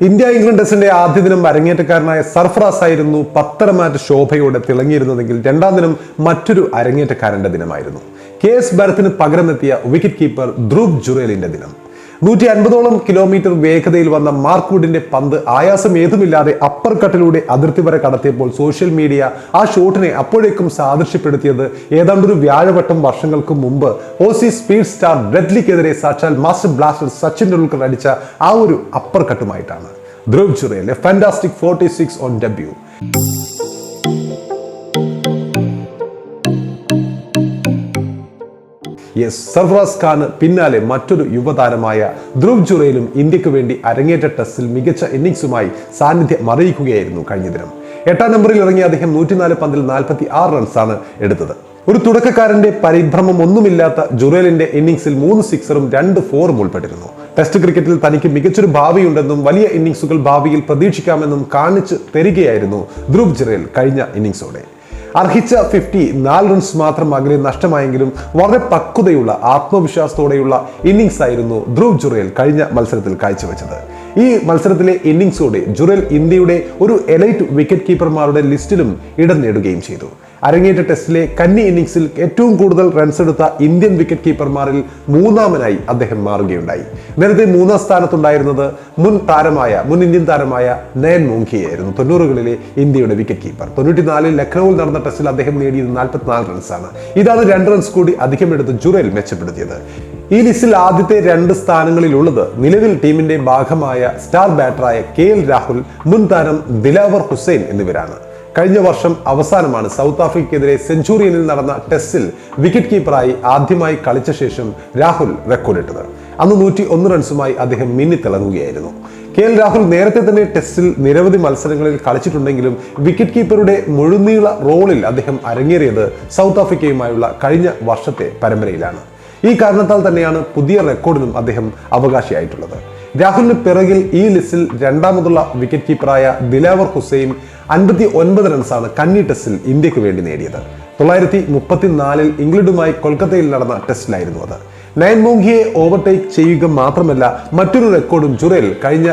India England ടെസ്റ്റിന്റെ ആദ്യ ദിനം അരങ്ങേറ്റക്കാരനായ സർഫറാസ് ആയിരുന്നു പത്തരമാറ്റ് ശോഭയോടെ തിളങ്ങിയിരുന്നതെങ്കിൽ രണ്ടാം ദിനം മറ്റൊരു അരങ്ങേറ്റക്കാരന്റെ ദിനമായിരുന്നു. KS ഭരത്തിന് പകരമെത്തിയ വിക്കറ്റ് കീപ്പർ ധ്രുവ് ജുറേലിന്റെ ദിനം. 150ഓളം കിലോമീറ്റർ വേഗതയിൽ വന്ന മാർക്ക് വുഡിന്റെ പന്ത് ആയാസം ഏതുമില്ലാതെ അപ്പർ കട്ടിലൂടെ അതിർത്തി വരെ കടത്തിയപ്പോൾ സോഷ്യൽ മീഡിയ ആ ഷോട്ടിനെ അപ്പോഴേക്കും സാദൃശ്യപ്പെടുത്തിയത് ഏതാണ്ടൊരു വ്യാഴവട്ടം വർഷങ്ങൾക്ക് മുമ്പ് ഓസി സ്പീഡ് സ്റ്റാർ ഡെഡ്ലിക്കെതിരെ സാക്ഷാൽ മാസ്റ്റർ ബ്ലാസ്റ്റർ സച്ചിൻ ടെണ്ടുൽക്കർ അടിച്ച ആ ഒരു അപ്പർ കട്ടുമായിട്ടാണ്. Dhruv Jurel a fantastic 46 on debut. Sarfaraz ഖാന് പിന്നാലെ മറ്റൊരു യുവതാരമായ ധ്രുവ് ജുറേലും ഇന്ത്യക്ക് വേണ്ടി അരങ്ങേറ്റ ടെസ്റ്റിൽ മികച്ച ഇന്നിംഗ്സുമായി സാന്നിധ്യം അറിയിക്കുകയായിരുന്നു കഴിഞ്ഞ ദിനം. 8ാം നമ്പറിൽ ഇറങ്ങിയ അദ്ദേഹം 104 പന്തിൽ 46 റൺസാണ് എടുത്തത്. ഒരു തുടക്കക്കാരന്റെ പരിഭ്രമം ഒന്നുമില്ലാത്ത ജുറേലിന്റെ ഇന്നിംഗ്സിൽ 3 സിക്സറും 2 4ഉം ഉൾപ്പെട്ടിരുന്നു. ടെസ്റ്റ് ക്രിക്കറ്റിൽ തനിക്ക് മികച്ചൊരു ഭാവിയുണ്ടെന്നും വലിയ ഇന്നിംഗ്സുകൾ ഭാവിയിൽ പ്രതീക്ഷിക്കാമെന്നും കാണിച്ചു തരികയായിരുന്നു ധ്രുവ് ജുറേൽ കഴിഞ്ഞ ഇന്നിംഗ്സോടെ. അർഹിച്ച 4 റൺസ് മാത്രം അകലെ നഷ്ടമായെങ്കിലും വളരെ പക്വതയുള്ള ആത്മവിശ്വാസത്തോടെയുള്ള ഇന്നിംഗ്സ് ആയിരുന്നു ധ്രുവ് ജുറേൽ കഴിഞ്ഞ മത്സരത്തിൽ കാഴ്ചവെച്ചത്. ഈ മത്സരത്തിലെ ഇന്നിംഗ്സോടെ ജുറേൽ ഇന്ത്യയുടെ ഒരു എലൈറ്റ് വിക്കറ്റ് കീപ്പർമാരുടെ ലിസ്റ്റിലും ഇടം നേടുകയും ചെയ്തു. അരങ്ങേറ്റ ടെസ്റ്റിലെ കന്നി ഇന്നിംഗ്സിൽ ഏറ്റവും കൂടുതൽ റൺസ് എടുത്ത ഇന്ത്യൻ വിക്കറ്റ് കീപ്പർമാരിൽ 3ാമനായി അദ്ദേഹം മാറുകയുണ്ടായി. നേരത്തെ 3ാം സ്ഥാനത്തുണ്ടായിരുന്നത് മുൻ ഇന്ത്യൻ താരമായ നയൻ മോംഗിയയായിരുന്നു. 90കളിലെ ഇന്ത്യയുടെ വിക്കറ്റ് കീപ്പർ. 94-ൽ ലക്നൌവിൽ നടന്ന ടെസ്റ്റിൽ അദ്ദേഹം നേടിയത് 44 റൺസാണ്. ഇതാണ് 2 റൺസ് കൂടി അധികമെടുത്ത് ജുറേൽ മെച്ചപ്പെടുത്തിയത്. ഈ ലിസ്റ്റിൽ ആദ്യത്തെ 2 സ്ഥാനങ്ങളിലുള്ളത് നിലവിൽ ടീമിന്റെ ഭാഗമായ സ്റ്റാർ ബാറ്ററായ KL രാഹുൽ, മുൻ താരം ദിലാവർ ഹുസൈൻ എന്നിവരാണ്. കഴിഞ്ഞ വർഷം അവസാനമാണ് സൗത്ത് ആഫ്രിക്കയ്ക്കെതിരെ സെഞ്ചുറിയനിൽ നടന്ന ടെസ്റ്റിൽ വിക്കറ്റ് കീപ്പറായി ആദ്യമായി കളിച്ച ശേഷം രാഹുൽ റെക്കോർഡിട്ടത്. അന്ന് 101 റൺസുമായി അദ്ദേഹം മിന്നിത്തിളങ്ങുകയായിരുന്നു. KL രാഹുൽ നേരത്തെ തന്നെ ടെസ്റ്റിൽ നിരവധി മത്സരങ്ങളിൽ കളിച്ചിട്ടുണ്ടെങ്കിലും വിക്കറ്റ് കീപ്പറുടെ മുഴുനീള റോളിൽ അദ്ദേഹം അരങ്ങേറിയത് സൗത്ത് ആഫ്രിക്കയുമായുള്ള കഴിഞ്ഞ വർഷത്തെ പരമ്പരയിലാണ്. ഈ കാരണത്താൽ തന്നെയാണ് പുതിയ റെക്കോർഡിനും അദ്ദേഹം അവകാശിയായിട്ടുള്ളത്. രാഹുലിന് പിറകിൽ ഈ ലിസ്റ്റിൽ രണ്ടാമതുള്ള വിക്കറ്റ് കീപ്പറായ ദിലാവർ ഹുസൈൻ 59 റൺസാണ് കന്നി ടെസ്റ്റിൽ ഇന്ത്യക്ക് വേണ്ടി നേടിയത്. 1934-ൽ ഇംഗ്ലണ്ടുമായി കൊൽക്കത്തയിൽ നടന്ന ടെസ്റ്റിലായിരുന്നു അത്. നയൻ മോംഗിയെ ഓവർടേക്ക് ചെയ്യുക മാത്രമല്ല മറ്റൊരു റെക്കോർഡും ജുറേൽ കഴിഞ്ഞ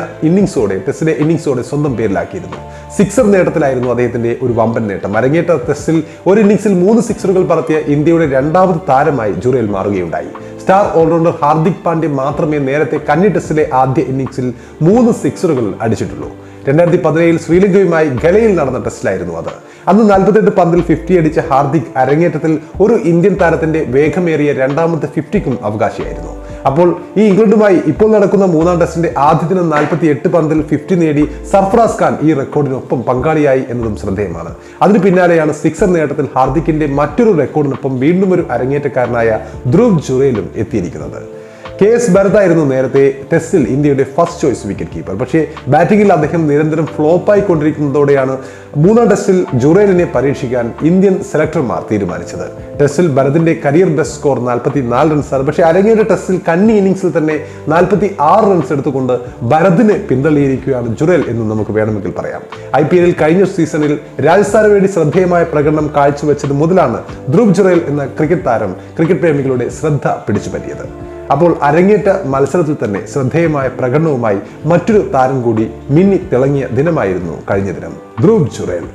ടെസ്റ്റിലെ ഇന്നിംഗ്സോടെ സ്വന്തം പേരിലാക്കിയിരുന്നു. സിക്സർ നേട്ടത്തിലായിരുന്നു അദ്ദേഹത്തിന്റെ ഒരു വമ്പൻ നേട്ടം. അരങ്ങേറ്റ ടെസ്റ്റിൽ ഒരു ഇന്നിംഗ്സിൽ 3 സിക്സറുകൾ പറത്തിയ ഇന്ത്യയുടെ 2ാമത് താരമായി ജുറേൽ മാറുകയുണ്ടായി. സ്റ്റാർ ഓൾറൗണ്ടർ ഹാർദിക് പാണ്ഡ്യ മാത്രമേ നേരത്തെ കന്നി ടെസ്റ്റിലെ ആദ്യ ഇന്നിംഗ്സിൽ 3 സിക്സറുകൾ അടിച്ചിട്ടുള്ളൂ. 2017-ൽ ശ്രീലങ്കയുമായി ഗലയിൽ നടന്ന ടെസ്റ്റിലായിരുന്നു അത്. അന്ന് 48 പന്തിൽ 50 അടിച്ച ഹാർദിക് അരങ്ങേറ്റത്തിൽ ഒരു ഇന്ത്യൻ താരത്തിന്റെ വേഗമേറിയ 2ാമത്തെ 50ക്കും അവകാശിയായിരുന്നു. അപ്പോൾ ഈ ഇംഗ്ലണ്ടുമായി ഇപ്പോൾ നടക്കുന്ന 3ാം ടെസ്റ്റിന്റെ ആദ്യ ദിനം 48 പന്തിൽ 50 നേടി സർഫറാസ് ഖാൻ ഈ റെക്കോർഡിനൊപ്പം പങ്കാളിയായി എന്നതും ശ്രദ്ധേയമാണ്. അതിന് പിന്നാലെയാണ് സിക്സർ നേട്ടത്തിൽ ഹാർദിക്കിന്റെ മറ്റൊരു റെക്കോർഡിനൊപ്പം വീണ്ടും ഒരു അരങ്ങേറ്റക്കാരനായ ധ്രുവ് ജുറേലും എത്തിയിരിക്കുന്നത്. KS ഭരതായിരുന്നു നേരത്തെ ടെസ്റ്റിൽ ഇന്ത്യയുടെ ഫസ്റ്റ് ചോയ്സ് വിക്കറ്റ് കീപ്പർ. പക്ഷേ ബാറ്റിംഗിൽ അദ്ദേഹം നിരന്തരം ഫ്ലോപ്പായി കൊണ്ടിരിക്കുന്നതോടെയാണ് 3ാം ടെസ്റ്റിൽ ജുറേലിനെ പരീക്ഷിക്കാൻ ഇന്ത്യൻ സെലക്ടർമാർ തീരുമാനിച്ചത്. ടെസ്റ്റിൽ ഭരതിന്റെ കരിയർ ബെസ്റ്റ് സ്കോർ 44 റൺസാണ്. പക്ഷേ അരങ്ങേറ്റ ടെസ്റ്റിൽ കന്നി ഇന്നിംഗ്സിൽ തന്നെ 46 റൺസ് എടുത്തുകൊണ്ട് ഭരതിനെ പിന്തള്ളിയിരിക്കുകയാണ് ജുറേൽ എന്ന് നമുക്ക് വേണമെങ്കിൽ പറയാം. IPL കഴിഞ്ഞ സീസണിൽ രാജസ്ഥാന് വേണ്ടി ശ്രദ്ധേയമായ പ്രകടനം കാഴ്ചവെച്ചത് മുതലാണ് ധ്രുവ് ജുറേൽ എന്ന ക്രിക്കറ്റ് താരം ക്രിക്കറ്റ് പ്രേമികളുടെ ശ്രദ്ധ പിടിച്ചുപറ്റിയത്. അപ്പോൾ അരങ്ങേറ്റ മത്സരത്തിൽ തന്നെ ശ്രദ്ധേയമായ പ്രകടനവുമായി മറ്റൊരു താരം കൂടി മിന്നി തിളങ്ങിയ ദിനമായിരുന്നു കഴിഞ്ഞ ദിനം. ധ്രുവ് ജുറേൽ.